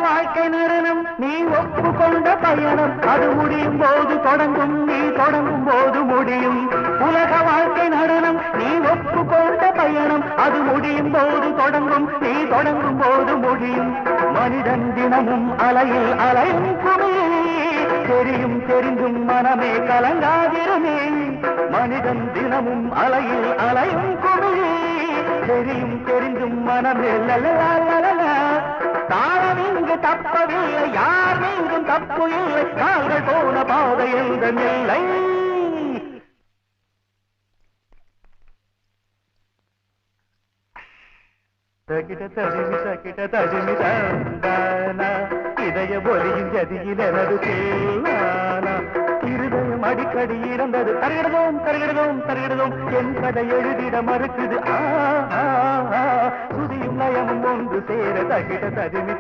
வாழ்க்கை நடனம் நீ ஒப்புக்கொண்ட பயணம் அது முடியும் போது தொடங்கும் நீ தொடங்கும் போது முடியும் உலக வாழ்க்கை நடனம் நீ ஒப்புக்கொண்ட பயணம் அது முடியும் போது தொடங்கும் நீ தொடங்கும் போது முடியும் மனிதன் தினமும் அலையில் அலையும் குமிழி தெரியும் தெரிந்தும் மனமே கலங்காதிருமே மனிதன் தினமும் அலையில் அலையும் குமிழி தெரியும் தெரிந்தும் மனமே லலலலலலா தாளம் இங்கு தப்பவில்லை யார் மீண்டும் தப்பு இல்லை கால்கள் போன பாதை எந்த இல்லை தகிட தடிமி தந்தானா இதய ஒலியின் ஜதியில் எனது தேனானா இருதயம் அடிக்கடி இறந்தது தருகிறதோம் என் கதை எழுதிட மறுக்குது சுதியும் நயமும் ஒன்று சேர தகிட தடிமி